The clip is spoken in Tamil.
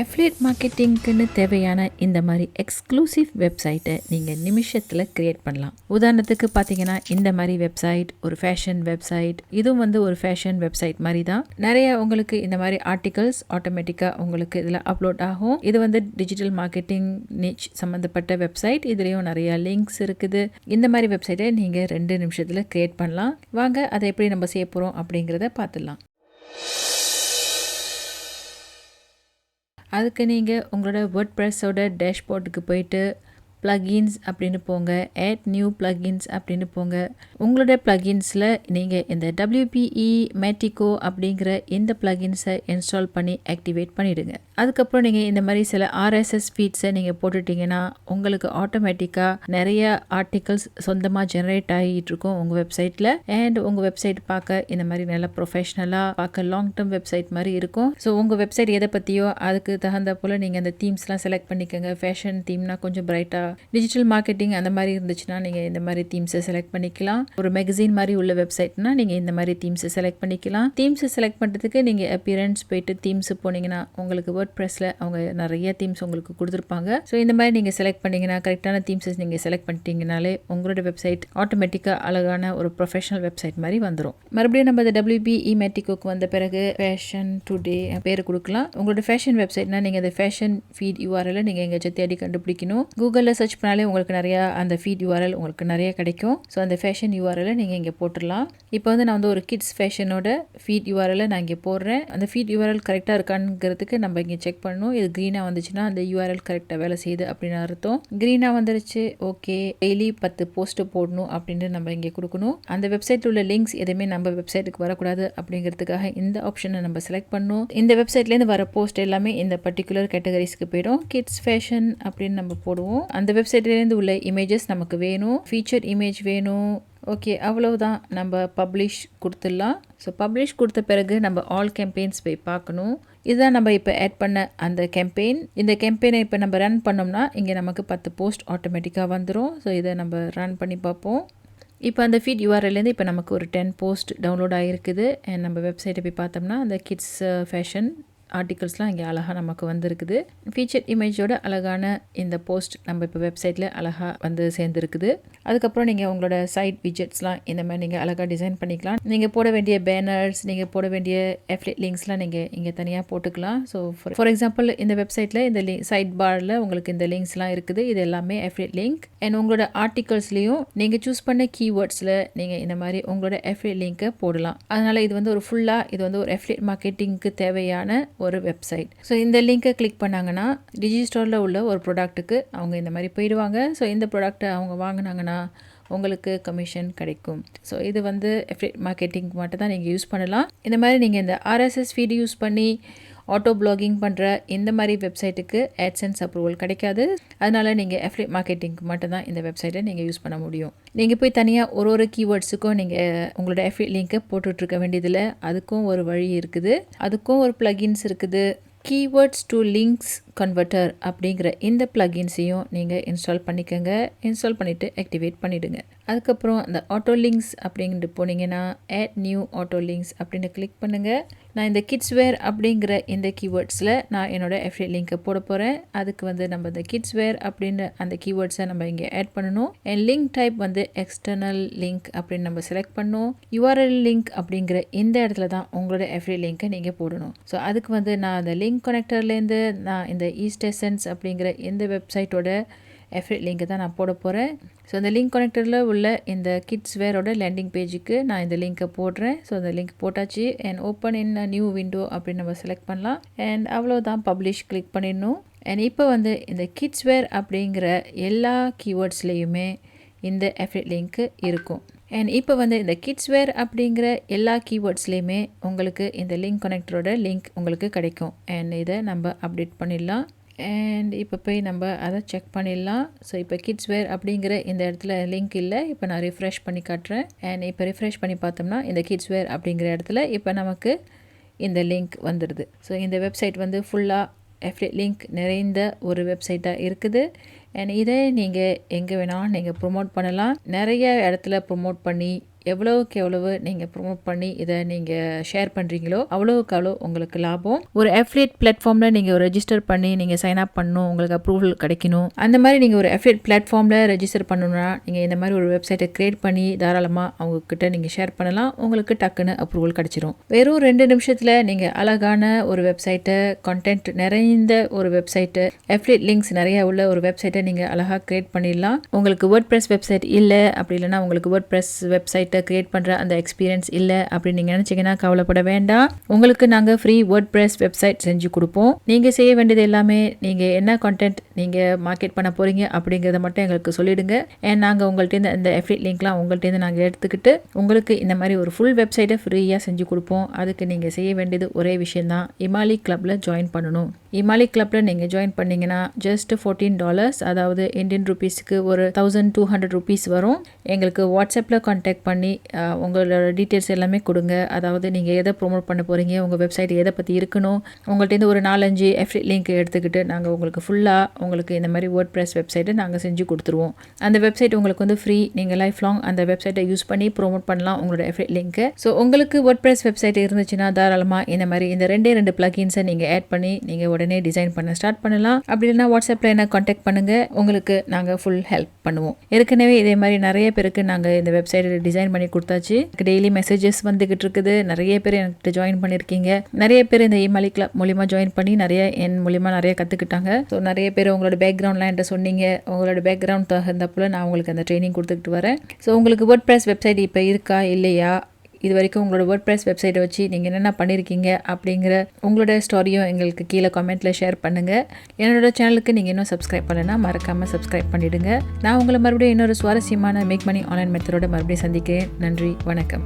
அஃபிலியேட் மார்க்கெட்டிங்க்குன்னு தேவையான இந்த மாதிரி எக்ஸ்க்ளூசிவ் வெப்சைட்டை நீங்கள் நிமிஷத்தில் க்ரியேட் பண்ணலாம். உதாரணத்துக்கு பார்த்தீங்கன்னா இந்த மாதிரி வெப்சைட் ஒரு ஃபேஷன் வெப்சைட், இதுவும் ஒரு ஃபேஷன் வெப்சைட் மாதிரி தான். நிறைய உங்களுக்கு இந்த மாதிரி ஆர்டிகல்ஸ் ஆட்டோமேட்டிக்காக உங்களுக்கு இதில் அப்லோட் ஆகும். இது டிஜிட்டல் மார்க்கெட்டிங் நிச் சம்மந்தப்பட்ட வெப்சைட். இதுலேயும் நிறைய லிங்க்ஸ் இருக்குது. இந்த மாதிரி வெப்சைட்டை நீங்கள் 2 நிமிஷத்தில் க்ரியேட் பண்ணலாம். வாங்க அதை எப்படி நம்ம செய்ய போகிறோம் அப்படிங்கிறத பார்த்துடலாம். அதுக்கு நீங்கள் உங்களோட வேர்ட்பிரஸோட டேஷ்போர்டுக்கு போயிட்டு plugins அப்படின்னு போங்க, add new plugins அப்படின்னு போங்க. உங்களோட plugins-ல நீங்கள் இந்த WPE Matico அப்படிங்கிற இந்த plugins-ஐ இன்ஸ்டால் பண்ணி ஆக்டிவேட் பண்ணிடுங்க. அதுக்கப்புறம் நீங்கள் இந்த மாதிரி சில RSS ஃபீட்ஸை நீங்கள் போட்டுட்டிங்கன்னா உங்களுக்கு ஆட்டோமேட்டிக்காக நிறைய ஆர்டிகல்ஸ் சொந்தமாக ஜெனரேட் ஆகிட்டு இருக்கும் உங்கள் வெப்சைட்டில். அண்ட் உங்கள் வெப்சைட் பார்க்க இந்த மாதிரி நல்லா ப்ரொஃபஷ்னலாக பார்க்க லாங் டேர்ம் வெப்சைட் மாதிரி இருக்கும். ஸோ உங்கள் வெப்சைட் எதை பற்றியோ அதுக்கு தகுந்த போல் நீங்கள் அந்த தீம்ஸ்லாம் செலக்ட் பண்ணிக்கோங்க. ஃபேஷன் தீம்னா கொஞ்சம் பிரைட்டாக, டிஜிட்டல் மார்க்கெட்டிங் அந்த மாதிரி இருந்துச்சுன்னா நீங்கள் இந்த மாதிரி தீம்ஸை செலக்ட் பண்ணிக்கலாம். ஒரு மேகசின் மாதிரி உள்ள வெப்சைட்னா நீங்கள் இந்த மாதிரி தீம்ஸை செலக்ட் பண்ணிக்கலாம். தீம்ஸை செலக்ட் பண்ணுறதுக்கு நீங்கள் அப்பியரன்ஸ் போயிட்டு தீம்ஸ் போனீங்கன்னா உங்களுக்கு வேர்ட்பிரஸில் அவங்க நிறைய தீம்ஸ் உங்களுக்கு கொடுத்துருப்பாங்க. ஸோ இந்த மாதிரி நீங்கள் செலக்ட் பண்ணிங்கன்னா கரெக்டான தீம்ஸஸ் நீங்கள் செலக்ட் பண்ணிட்டீங்கனாலே உங்களோட வெப்சைட் ஆட்டோமேட்டிக்காக அழகான ஒரு ப்ரொஃபஷனல் வெப்சைட் மாதிரி வந்துடும். மறுபடியும் நம்ம இந்த WPE Maticoக்கு வந்த பிறகு ஃபேஷன் டுடே பேர் கொடுக்கலாம். உங்களோட ஃபேஷன் வெப்சைட்னா நீங்கள் அந்த ஃபேஷன் ஃபீட் URL நீங்கள் எங்கேயாச்சும் தேடி கண்டுபிடிக்கணும். கூகுளில் சர்ச் பண்ணாலே உங்களுக்கு நிறையா அந்த ஃபீட் URL உங்களுக்கு நிறைய கிடைக்கும். ஸோ அந்த ஃபேஷன் URL நீங்கள் இங்கே போட்டுடலாம். இப்போ நான் ஒரு கிட்ஸ் ஃபேஷனோட ஃபீட் URL நான் இங்கே போடுறேன். அந்த ஃபீட் URL கரெக்டாக இருக்கானுங்கிறதுக்கு நம்ம இங்கே செக் பண்ணணும். இது க்ரீனாக வந்துச்சுன்னா அந்த URL கரெக்டாக வேலை செய்யுது அப்படின்னு அர்த்தம். க்ரீனாக வந்துருச்சு, ஓகே. டெய்லி 10 போஸ்ட்டு போடணும் அப்படின்னு நம்ம இங்கே கொடுக்கணும். அந்த வெப்சைட்டில் உள்ள லிங்க்ஸ் எதுவுமே நம்ம வெப்சைட்டுக்கு வரக்கூடாது அப்படிங்கிறதுக்காக இந்த ஆப்ஷனை நம்ம செலக்ட் பண்ணணும். இந்த வெப்சைட்லேருந்து வர போஸ்ட் எல்லாமே இந்த பர்டிகுலர் கேட்டகரிஸ்க்கு போயிடும். கிட்ஸ் ஃபேஷன் அப்படின்னு நம்ம போடுவோம். அந்த வெப்சைட்லேருந்து உள்ள இமேஜஸ் நமக்கு வேணும், ஃபீச்சர் இமேஜ் வேணும். ஓகே, அவ்வளவுதான். நம்ம பப்ளிஷ் கொடுத்துடலாம். ஸோ பப்ளிஷ் கொடுத்த பிறகு நம்ம ஆல் கேம்பெயின்ஸ் போய் பார்க்கணும். இதுதான் நம்ம இப்போ ஆட் பண்ண அந்த கேம்பெயின். இந்த கேம்பெயினை இப்போ நம்ம ரன் பண்ணோம்னா இங்கே நமக்கு 10 போஸ்ட் ஆட்டோமேட்டிக்காக வந்துடும். ஸோ இதை நம்ம ரன் பண்ணி பார்ப்போம். இப்போ அந்த ஃபீட் URL-லேருந்து இப்போ நமக்கு ஒரு 10 போஸ்ட் டவுன்லோட் ஆகிருக்குது. அண்ட் நம்ம வெப்சைட்டை போய் பார்த்தோம்னா அந்த கிட்ஸ் ஃபேஷன் ஆர்டிகல்ஸ்லாம் இங்கே அழகாக நமக்கு வந்திருக்குது. ஃபீச்சர் இமேஜோட அழகான இந்த போஸ்ட் நம்ம இப்போ வெப்சைட்டில் அழகாக வந்து சேர்ந்துருக்குது. அதுக்கப்புறம் நீங்கள் உங்களோட சைட் விஜெட்ஸ்லாம் இந்த மாதிரி நீங்கள் அழகாக டிசைன் பண்ணிக்கலாம். நீங்கள் போட வேண்டிய பேனர்ஸ், நீங்கள் போட வேண்டிய அஃபிலியேட் லிங்க்ஸ்லாம் நீங்கள் இங்கே தனியாக போட்டுக்கலாம். ஸோ ஃபார் எக்ஸாம்பிள் இந்த வெப்சைட்டில் இந்த சைட் பாரில் உங்களுக்கு இந்த லிங்க்ஸ்லாம் இருக்குது. இது எல்லாமே அஃபிலியேட் லிங்க். அண்ட் உங்களோட ஆர்டிகல்ஸ்லேயும் நீங்கள் சூஸ் பண்ண கீவேர்ட்ஸில் நீங்கள் இந்த மாதிரி உங்களோட அஃபிலியேட் லிங்க்கை போடலாம். அதனால் இது ஒரு ஃபுல்லாக இது ஒரு அஃபிலியேட் மார்க்கெட்டிங்க்கு தேவையான ஒரு வெப்சைட். ஸோ இந்த லிங்கை கிளிக் பண்ணாங்கன்னா டிஜிஸ்டோரில் உள்ள ஒரு ப்ராடக்ட்டுக்கு அவங்க இந்த மாதிரி போயிடுவாங்க. ஸோ இந்த ப்ராடக்ட்டை அவங்க வாங்கினாங்கன்னா உங்களுக்கு கமிஷன் கிடைக்கும். ஸோ இது அஃபிலியேட் மார்க்கெட்டிங் மட்டும் தான் நீங்கள் யூஸ் பண்ணலாம். இந்த மாதிரி நீங்கள் இந்த RSS ஃபீட் யூஸ் பண்ணி ஆட்டோ பிளாகிங் பண்ணுற இந்த மாதிரி வெப்சைட்டுக்கு AdSense அப்ரூவல் கிடைக்காது. அதனால் நீங்கள் அஃபிலியேட் மார்க்கெட்டிங்க்கு மட்டும் தான் இந்த வெப்சைட்டை நீங்கள் யூஸ் பண்ண முடியும். நீங்கள் போய் தனியாக ஒரு கீவேர்ட்ஸுக்கும் நீங்கள் உங்களோட அஃபிலியேட் லிங்கை போட்டுட்ருக்க வேண்டியதில்லை. அதுக்கும் ஒரு வழி இருக்குது. அதுக்கும் ஒரு plugins இருக்குது. கீவேர்ட்ஸ் டு லிங்க்ஸ் கன்வெர்ட்டர் அப்படிங்கிற இந்த பிளகின்ஸையும் நீங்கள் இன்ஸ்டால் பண்ணிக்கோங்க. இன்ஸ்டால் பண்ணிவிட்டு ஆக்டிவேட் பண்ணிவிடுங்க. அதுக்கப்புறம் அந்த ஆட்டோ லிங்க்ஸ் அப்படின்ட்டு போனீங்கன்னா ஆட் நியூ ஆட்டோ லிங்க்ஸ் அப்படின்னு கிளிக் பண்ணுங்கள். நான் இந்த கிட்ஸ் வேர் அப்படிங்கிற இந்த கீவேர்ட்ஸில் நான் என்னோடய அஃபிலியேட் லிங்கை போட போகிறேன். அதுக்கு நம்ம இந்த கிட்ஸ் வேர் அப்படின்ற அந்த கீவேர்ட்ஸை நம்ம இங்கே ஆட் பண்ணணும். And link type external link அப்படின்னு நம்ம செலக்ட் பண்ணணும். URL லிங்க் அப்படிங்கிற இந்த இடத்துல தான் உங்களோட அஃபிலியேட் லிங்கை நீங்கள் போடணும். ஸோ அதுக்கு நான் அந்த லிங்க் கனெக்டர்லேருந்து நான் இந்த ஈஸ்டெசன்ஸ் அப்படிங்கிற இந்த வெப்சைட்டோட அஃபிலியேட் லிங்கை தான் நான் போட போகிறேன். ஸோ அந்த லிங்க் கனெக்டரில் உள்ள இந்த கிட்ஸ் வேரோட லேண்டிங் பேஜுக்கு நான் இந்த லிங்க்கை போடுறேன். ஸோ அந்த லிங்க் போட்டாச்சு. And open in new window அப்படின்னு நம்ம செலக்ட் பண்ணலாம். அண்ட் அவ்வளோதான், பப்ளிஷ் கிளிக் பண்ணிடணும். அண்ட் இப்போ இந்த கிட்ஸ் வேர் அப்படிங்கிற எல்லா கீவேர்ட்ஸ்லேயுமே இந்த அஃபிலியேட் லிங்க்கு இருக்கும். அண்ட் இப்போ இந்த கிட்ஸ் வேர் அப்படிங்கிற எல்லா கீவேர்ட்ஸ்லேயுமே உங்களுக்கு இந்த லிங்க் கனெக்டரோட லிங்க் உங்களுக்கு கிடைக்கும். அண்ட் இதை நம்ம அப்டேட் பண்ணிடலாம். அண்ட் இப்போ போய் நம்ம அதை செக் பண்ணிடலாம். ஸோ இப்போ கிட்ஸ் வேர் அப்படிங்கிற இந்த இடத்துல லிங்க் இல்லை. இப்போ நான் ரிஃப்ரெஷ் பண்ணி காட்டுறேன். அண்ட் இப்போ ரிஃப்ரெஷ் பண்ணி பார்த்தோம்னா இந்த கிட்ஸ் வேர் அப்படிங்கிற இடத்துல இப்போ நமக்கு இந்த லிங்க் வந்துடுது. ஸோ இந்த வெப்சைட் ஃபுல்லாக அஃபிலியேட் லிங்க் நிறைந்த ஒரு வெப்சைட்டாக இருக்குது. அண்ட் இதை நீங்கள் எங்கே வேணாலும் நீங்கள் ப்ரொமோட் பண்ணலாம். நிறைய இடத்துல ப்ரொமோட் பண்ணி எவ்வளவுக்கு எவ்வளவு நீங்கள் ப்ரொமோட் பண்ணி இதை நீங்கள் ஷேர் பண்ணுறீங்களோ அவ்வளோவுக்கு அவ்வளோ உங்களுக்கு லாபம். ஒரு அஃபிலியேட் பிளாட்ஃபார்மில் நீங்கள் ரெஜிஸ்டர் பண்ணி நீங்கள் சைன் அப் பண்ணணும், உங்களுக்கு அப்ரூவல் கிடைக்கணும். அந்த மாதிரி நீங்கள் ஒரு அஃபிலியேட் பிளாட்ஃபார்மில் ரெஜிஸ்டர் பண்ணணும்னா நீங்கள் இந்த மாதிரி ஒரு வெப்சைட்டை கிரியேட் பண்ணி தாராளமாக அவங்கக்கிட்ட நீங்கள் ஷேர் பண்ணலாம். உங்களுக்கு டக்குன்னு அப்ரூவல் கிடைச்சிரும். வெறும் 2 நிமிஷத்தில் நீங்கள் அழகான ஒரு வெப்சைட்டை, கண்டென்ட் நிறைந்த ஒரு வெப்சைட்டை, அஃபிலியேட் லிங்க்ஸ் நிறைய உள்ள ஒரு வெப்சைட்டை நீங்கள் அழகாக கிரியேட் பண்ணிடலாம். உங்களுக்கு வேர்ட்பிரஸ் வெப்சைட் இல்லை, அப்படி இல்லைனா உங்களுக்கு வேர்ட்பிரஸ் வெப்சைட்டை கிரியேட் பண்ணுற அந்த எக்ஸ்பீரியன்ஸ் இல்லை அப்படின்னு நீங்கள் நினச்சிங்கன்னா கவலைப்பட வேண்டாம். உங்களுக்கு நாங்கள் ஃப்ரீ வேர்ட்பிரஸ் வெப்சைட் செஞ்சு கொடுப்போம். நீங்கள் செய்ய வேண்டியது எல்லாமே நீங்கள் என்ன கண்டென்ட் நீங்கள் மார்க்கெட் பண்ண போகிறீங்க அப்படிங்கிறத மட்டும் எங்களுக்கு சொல்லிடுங்க. நாங்கள் உங்கள்கிட்ட இந்த அஃபிலியேட் லிங்க்லாம் உங்கள்கிட்ட நாங்கள் எடுத்துக்கிட்டு உங்களுக்கு இந்த மாதிரி ஒரு ஃபுல் வெப்சைட்டை ஃப்ரீயாக செஞ்சு கொடுப்போம். அதுக்கு நீங்கள் செய்ய வேண்டியது ஒரே விஷயந்தான், இமாலி கிளப்பில் ஜாயின் பண்ணணும். இமாலி கிளப்பில் நீங்கள் ஜாயின் பண்ணிங்கன்னா ஜஸ்ட் $14, அதாவது இந்தியன் ருபீஸ்க்கு ஒரு 1200 rupees வரும். எங்களுக்கு வாட்ஸ்அப்பில் கான்டாக்ட் பண்ணி உங்களோட டீட்டெயில்ஸ் எல்லாமே கொடுங்க. அதாவது நீங்கள் எதை ப்ரொமோட் பண்ண போகிறீங்க, உங்கள் வெப்சைட் எதை பற்றி இருக்கணும், உங்கள்கிட்ட ஒரு 4-5 அஃபிலியேட் லிங்க் எடுத்துக்கிட்டு நாங்கள் உங்களுக்கு ஃபுல்லாக உங்களுக்கு இந்த மாதிரி வேர்ட்பிரஸ் வெப்சைட்டை நாங்கள் செஞ்சு கொடுத்துருவோம். அந்த வெப்சைட் உங்களுக்கு வந்து ஃப்ரீ. நீங்கள் லைஃப் லாங் அந்த வெப்சைட்டை யூஸ் பண்ணி ப்ரொமோட் பண்ணலாம் உங்களோட அஃபிலியேட் லிங்க்கை. ஸோ உங்களுக்கு வேர்ட்பிரஸ் வெப்சைட் இருந்துச்சுன்னா தாராளமாக இந்த மாதிரி இந்த 2 பிளகின்ஸை நீங்கள் ஆட் பண்ணி நீங்கள் உடனே டிசைன் பண்ண ஸ்டார்ட் பண்ணலாம். அப்படி இல்லைனா வாட்ஸ்அப்பில் என்ன கான்டாக்ட் பண்ணுங்கள், உங்களுக்கு நாங்கள் ஃபுல் ஹெல்ப் பண்ணுவோம். ஏற்கனவே இதே மாதிரி நிறைய பேருக்கு நாங்கள் இந்த வெப்சைட்டை டிசைன் பண்ணி கொடுத்தாச்சு. டெய்லி மெசேஜஸ் வந்துகிட்டு இருக்குது. நிறைய பேர் என்கிட்ட ஜாயின் பண்ணியிருக்கீங்க. நிறைய பேர் இந்த இமாலி கிளப் மூலிமா ஜாயின் பண்ணி என் மூலிமா நிறைய கற்றுக்கிட்டாங்க. ஸோ நிறைய பேர் உங்களோட பேக்ரவுண்ட்லாம் என்கிட்ட சொன்னீங்க. உங்களோட பேக்ரவுண்ட் தகுந்தப்போ நான் உங்களுக்கு அந்த ட்ரைனிங் கொடுத்துக்கிட்டு வரேன். ஸோ உங்களுக்கு வேர்ட்பிரஸ் வெப்சைட் இப்போ இருக்கா இல்லையா, இது வரைக்கும் உங்களோட வேர்ட்பிரஸ் வெப்சைட்டை வச்சு நீங்கள் என்னென்ன பண்ணியிருக்கீங்க அப்படிங்கிற உங்களோட ஸ்டோரியும் எங்களுக்கு கீழே கமெண்ட்டில் ஷேர் பண்ணுங்கள். என்னோட சேனலுக்கு நீங்கள் இன்னும் சப்ஸ்கிரைப் பண்ணலைன்னா மறக்காமல் சப்ஸ்கிரைப் பண்ணிவிடுங்க. நான் உங்களை மறுபடியும் இன்னொரு சுவாரஸ்யமான மேக் மணி ஆன்லைன் மெத்தடோட மறுபடியும் சந்திக்கிறேன். நன்றி, வணக்கம்.